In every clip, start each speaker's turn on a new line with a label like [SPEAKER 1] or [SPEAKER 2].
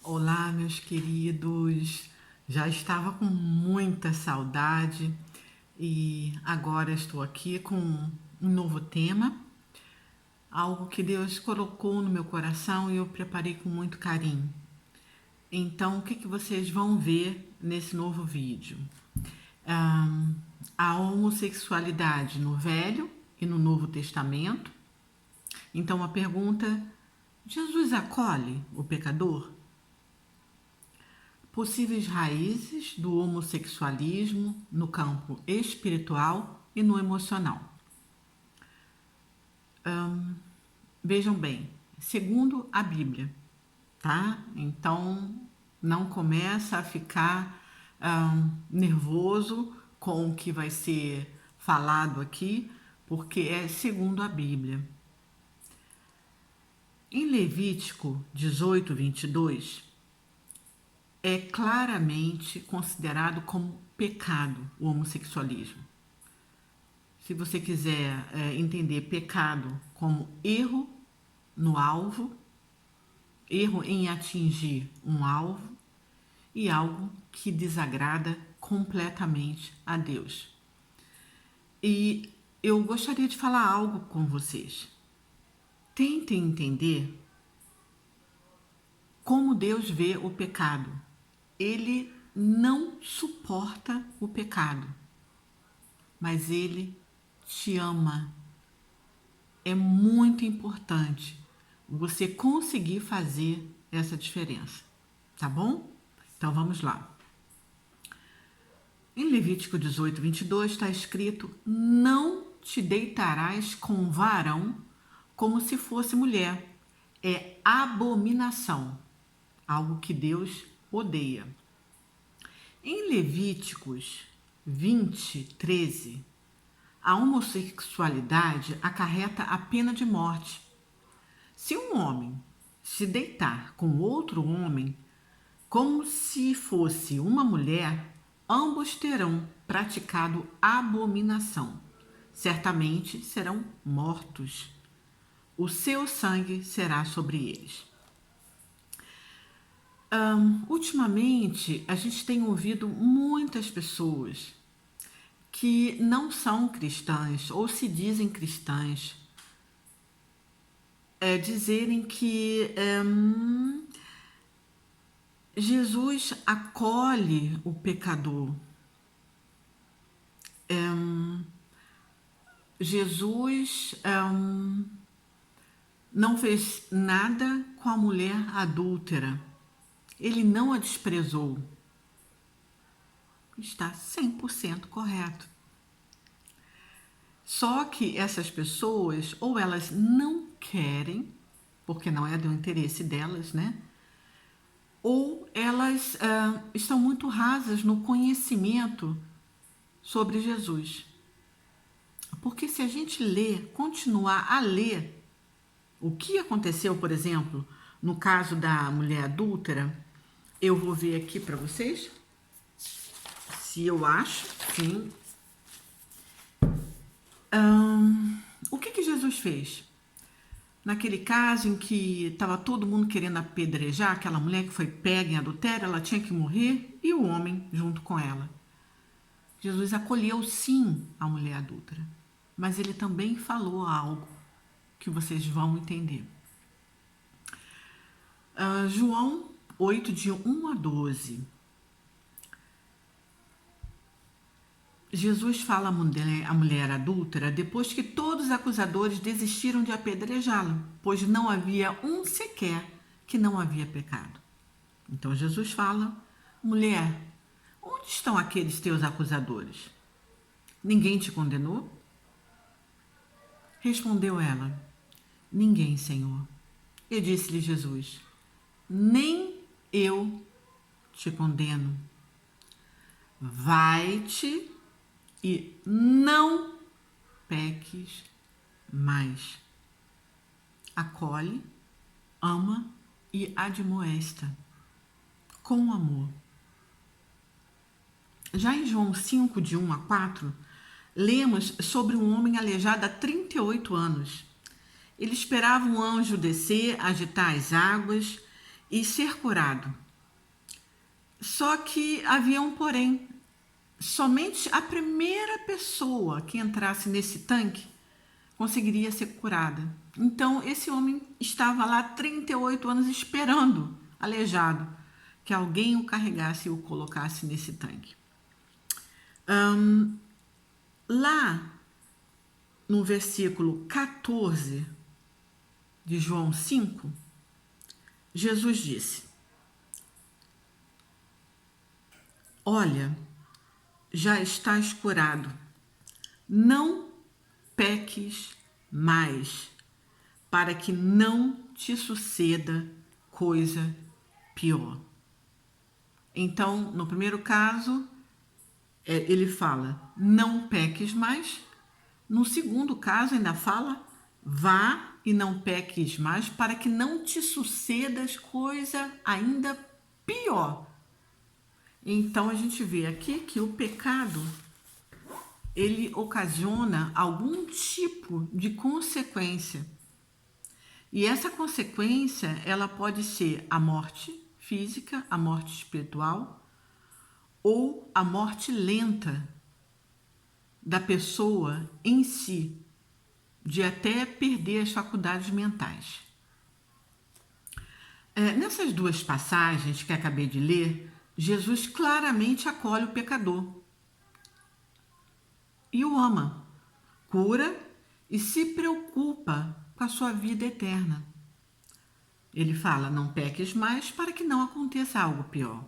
[SPEAKER 1] Olá, meus queridos. Já estava com muita saudade e agora estou aqui com um novo tema, algo que Deus colocou no meu coração e eu preparei com muito carinho. Então, o que vocês vão ver nesse novo vídeo? Ahn, a homossexualidade no Velho e no Novo Testamento. Então, a pergunta: Jesus acolhe o pecador? Possíveis raízes do homossexualismo no campo espiritual e no emocional. Vejam bem, segundo a Bíblia, tá? Então não começa a ficar nervoso com o que vai ser falado aqui, porque é segundo a Bíblia. Em Levítico 18:22, é claramente considerado como pecado o homossexualismo. Se você quiser entender pecado como erro no alvo, erro em atingir um alvo e algo que desagrada completamente a Deus. E eu gostaria de falar algo com vocês. Tentem entender como Deus vê o pecado. Ele não suporta o pecado, mas ele te ama. É muito importante você conseguir fazer essa diferença, tá bom? Então vamos lá. Em Levítico 18:22 está escrito: não te deitarás com varão como se fosse mulher. É abominação, algo que Deus odeia. Em Levíticos 20:13, a homossexualidade acarreta a pena de morte. Se um homem se deitar com outro homem como se fosse uma mulher, ambos terão praticado abominação. Certamente serão mortos. O seu sangue será sobre eles. Ultimamente, a gente tem ouvido muitas pessoas que não são cristãs ou se dizem cristãs dizerem que Jesus acolhe o pecador. Jesus não fez nada com a mulher adúltera. Ele não a desprezou. Está 100% correto. Só que essas pessoas, ou elas não querem, porque não é do interesse delas, né? Ou elas estão muito rasas no conhecimento sobre Jesus. Porque se a gente continuar a ler o que aconteceu, por exemplo, no caso da mulher adúltera, eu vou ver aqui para vocês, se eu acho, sim. O que Jesus fez? Naquele caso em que estava todo mundo querendo apedrejar aquela mulher que foi pega em adultério, ela tinha que morrer e o homem junto com ela. Jesus acolheu sim a mulher adúltera, mas ele também falou algo que vocês vão entender. João 8, de 1 a 12. Jesus fala à mulher adúltera depois que todos os acusadores desistiram de apedrejá-la, pois não havia um sequer que não havia pecado. Então Jesus fala: mulher, onde estão aqueles teus acusadores? Ninguém te condenou? Respondeu ela: ninguém, Senhor. E disse-lhe Jesus: nem eu te condeno. Vai-te e não peques mais. Acolhe, ama e admoesta com amor. Já em João 5, de 1 a 4, lemos sobre um homem aleijado há 38 anos. Ele esperava um anjo descer, agitar as águas e ser curado. Só que havia um porém. Somente a primeira pessoa que entrasse nesse tanque conseguiria ser curada. Então, esse homem estava lá 38 anos esperando, aleijado, que alguém o carregasse e o colocasse nesse tanque. Lá no versículo 14 de João 5, Jesus disse: olha, já estás curado, não peques mais, para que não te suceda coisa pior. Então, no primeiro caso, ele fala, não peques mais. No segundo caso, ainda fala, vá e não peques mais, para que não te sucedas coisa ainda pior. Então, a gente vê aqui que o pecado, ele ocasiona algum tipo de consequência. E essa consequência, ela pode ser a morte física, a morte espiritual, ou a morte lenta da pessoa em si, de até perder as faculdades mentais. Nessas duas passagens que acabei de ler, Jesus claramente acolhe o pecador e o ama, cura e se preocupa com a sua vida eterna. Ele fala, não peques mais para que não aconteça algo pior.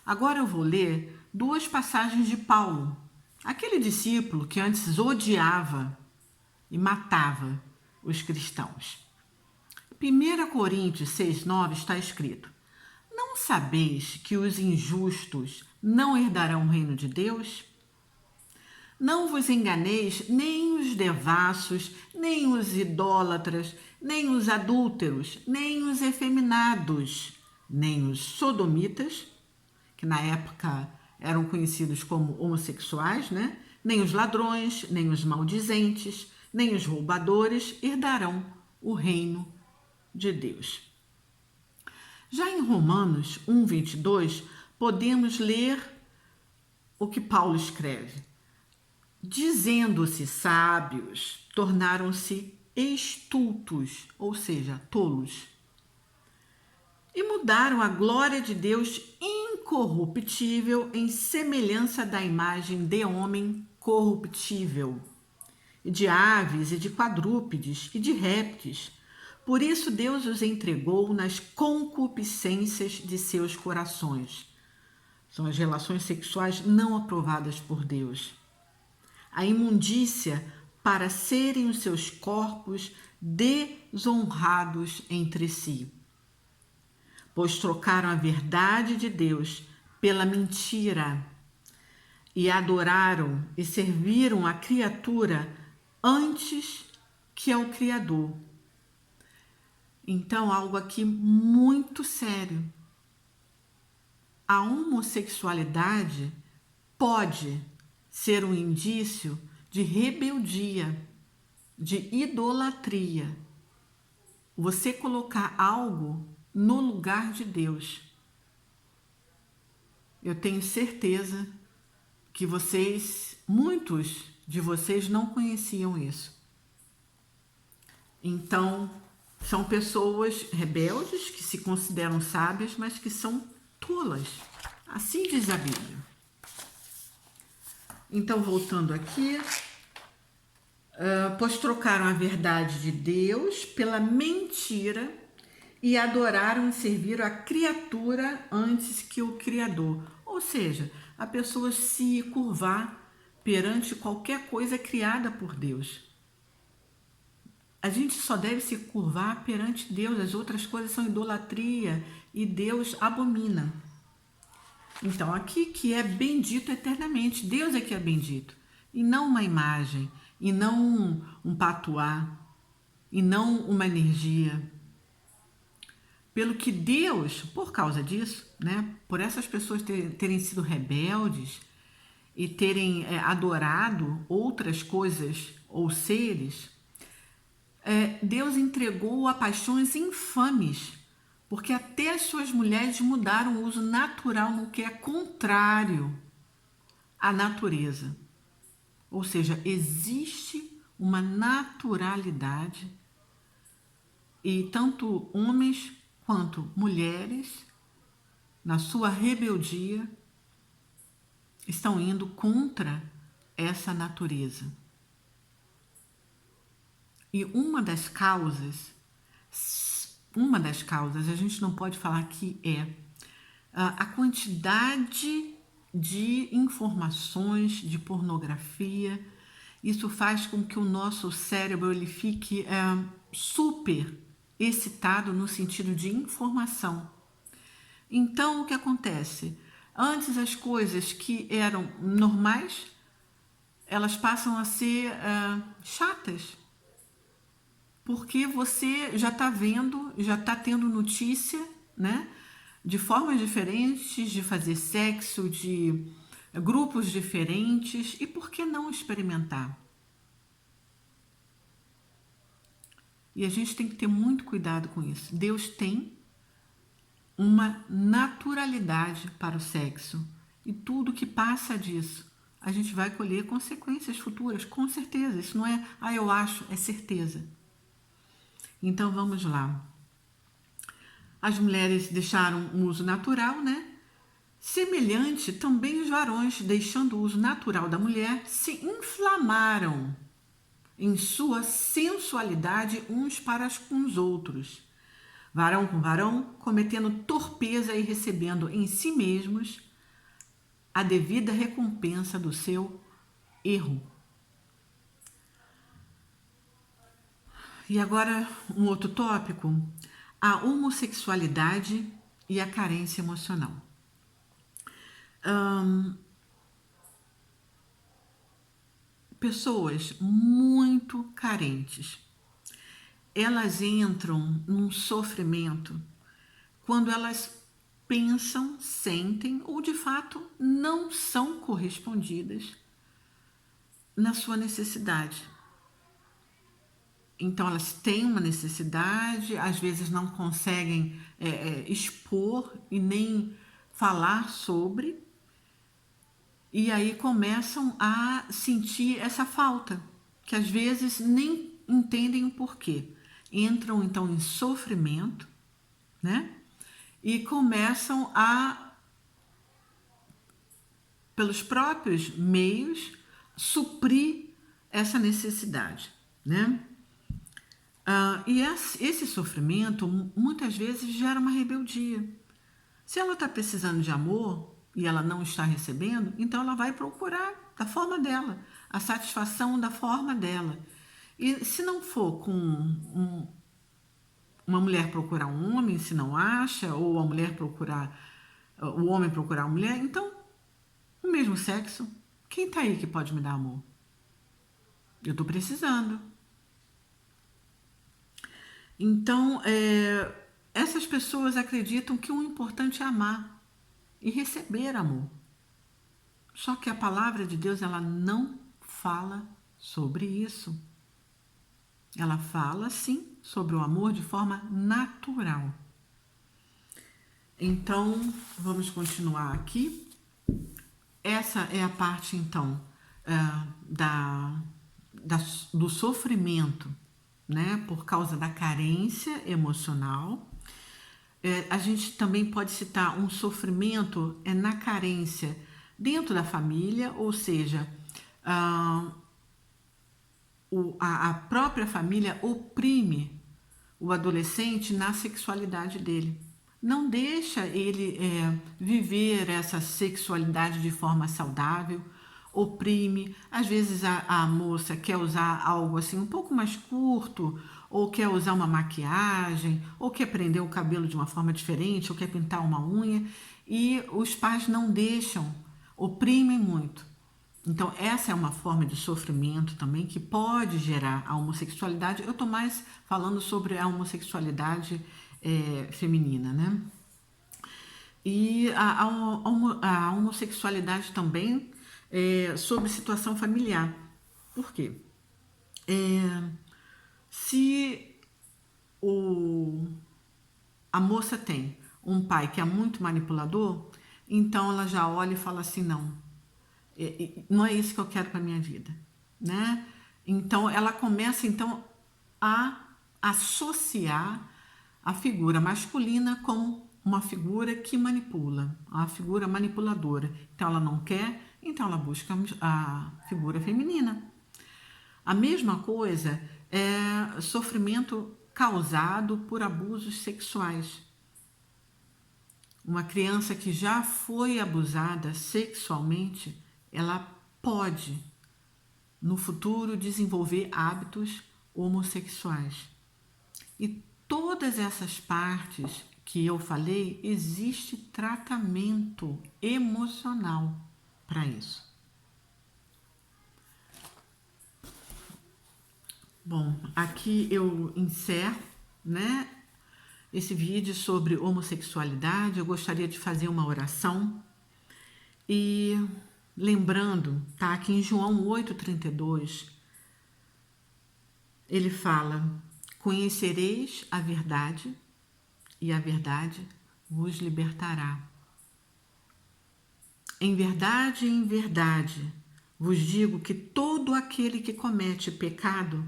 [SPEAKER 1] Agora eu vou ler duas passagens de Paulo, aquele discípulo que antes odiava e matava os cristãos. 1 Coríntios 6,9 está escrito: não sabeis que os injustos não herdarão o reino de Deus? Não vos enganeis, nem os devassos, nem os idólatras, nem os adúlteros, nem os efeminados, nem os sodomitas, que na época eram conhecidos como homossexuais, né? Nem os ladrões, nem os maldizentes, nem os roubadores herdarão o reino de Deus. Já em Romanos 1:22, podemos ler o que Paulo escreve. Dizendo-se sábios, tornaram-se estultos, ou seja, tolos. E mudaram a glória de Deus incorruptível em semelhança da imagem de homem corruptível, e de aves, e de quadrúpedes, e de répteis. Por isso Deus os entregou nas concupiscências de seus corações. São as relações sexuais não aprovadas por Deus. A imundícia para serem os seus corpos desonrados entre si. Pois trocaram a verdade de Deus pela mentira e adoraram e serviram a criatura antes que ao Criador. Então, algo aqui muito sério. A homossexualidade pode ser um indício de rebeldia, de idolatria. Você colocar algo no lugar de Deus. Eu tenho certeza que muitos de vocês não conheciam isso. Então, são pessoas rebeldes que se consideram sábias, mas que são tolas. Assim diz a Bíblia. Então, voltando aqui, pois trocaram a verdade de Deus pela mentira e adoraram e serviram a criatura antes que o Criador. Ou seja, a pessoa se curvar perante qualquer coisa criada por Deus. A gente só deve se curvar perante Deus, as outras coisas são idolatria e Deus abomina. Então, aqui que é bendito eternamente, Deus é que é bendito, e não uma imagem, e não um patuá, e não uma energia. Pelo que Deus, por causa disso, né, por essas pessoas terem sido rebeldes e terem adorado outras coisas ou seres, Deus entregou a paixões infames Porque até as suas mulheres mudaram o uso natural no que é contrário à natureza. Ou seja, existe uma naturalidade e tanto homens quanto mulheres, na sua rebeldia, estão indo contra essa natureza. E uma das causas, a gente não pode falar que é a quantidade de informações, de pornografia. Isso faz com que o nosso cérebro ele fique super excitado no sentido de informação. Então, o que acontece? Antes as coisas que eram normais, elas passam a ser chatas. Porque você já está vendo, já está tendo notícia, né? De formas diferentes de fazer sexo, de grupos diferentes. E por que não experimentar? E a gente tem que ter muito cuidado com isso. Deus tem uma naturalidade para o sexo. E tudo que passa disso, a gente vai colher consequências futuras, com certeza. Isso não é, eu acho, é certeza. Então vamos lá. As mulheres deixaram o uso natural, né? Semelhante, também os varões, deixando o uso natural da mulher, se inflamaram em sua sensualidade uns para com os outros. Varão com varão, cometendo torpeza e recebendo em si mesmos a devida recompensa do seu erro. E agora um outro tópico, a homossexualidade e a carência emocional. Pessoas muito carentes, elas entram num sofrimento quando elas pensam, sentem ou de fato não são correspondidas na sua necessidade. Então elas têm uma necessidade, às vezes não conseguem expor e nem falar sobre, e aí começam a sentir essa falta, que às vezes nem entendem o porquê. Entram então em sofrimento, né? E começam a, pelos próprios meios, suprir essa necessidade, né? E esse sofrimento muitas vezes gera uma rebeldia. Se ela está precisando de amor e ela não está recebendo, então ela vai procurar da forma dela, a satisfação da forma dela. E se não for com uma mulher procurar um homem, se não acha, ou a mulher procurar, o homem procurar uma mulher, então, o mesmo sexo, quem está aí que pode me dar amor? Eu estou precisando. Então, essas pessoas acreditam que o importante é amar e receber amor. Só que a palavra de Deus, ela não fala sobre isso. Ela fala, sim, sobre o amor de forma natural. Então, vamos continuar aqui. Essa é a parte, então, do sofrimento, né, por causa da carência emocional. A gente também pode citar um sofrimento na carência dentro da família, ou seja, a própria família oprime o adolescente na sexualidade dele. Não deixa ele viver essa sexualidade de forma saudável, oprime. Às vezes a moça quer usar algo assim um pouco mais curto, ou quer usar uma maquiagem, ou quer prender o cabelo de uma forma diferente, ou quer pintar uma unha, e os pais não deixam, oprimem muito. Então, essa é uma forma de sofrimento também que pode gerar a homossexualidade. Eu estou mais falando sobre a homossexualidade feminina, né? E a homossexualidade também sobre situação familiar. Por quê? Se a moça tem um pai que é muito manipulador, então ela já olha e fala assim, não, não é isso que eu quero para minha vida, né? Então ela começa então a associar a figura masculina com uma figura que manipula, a figura manipuladora. Então ela não quer, então ela busca a figura feminina. A mesma coisa é sofrimento causado por abusos sexuais. Uma criança que já foi abusada sexualmente, ela pode, no futuro, desenvolver hábitos homossexuais. E todas essas partes que eu falei, existe tratamento emocional para isso. Bom, aqui eu encerro, né, esse vídeo sobre homossexualidade. Eu gostaria de fazer uma oração e lembrando, tá, que em João 8,32 ele fala: conhecereis a verdade e a verdade vos libertará. Em verdade, vos digo que todo aquele que comete pecado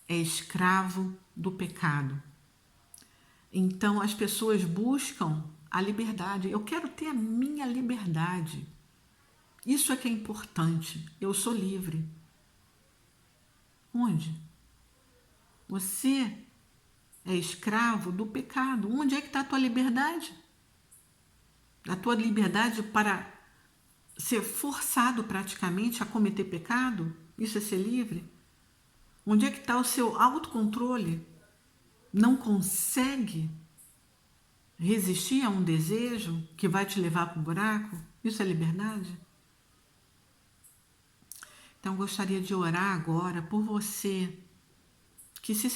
[SPEAKER 1] é escravo do pecado. Então as pessoas buscam a liberdade. Eu quero ter a minha liberdade. Isso é que é importante. Eu sou livre. Onde? Você é escravo do pecado. Onde é que está a tua liberdade? A tua liberdade para ser forçado praticamente a cometer pecado? Isso é ser livre? Onde é que está o seu autocontrole? Não consegue resistir a um desejo que vai te levar para o buraco? Isso é liberdade? Então, gostaria de orar agora por você que se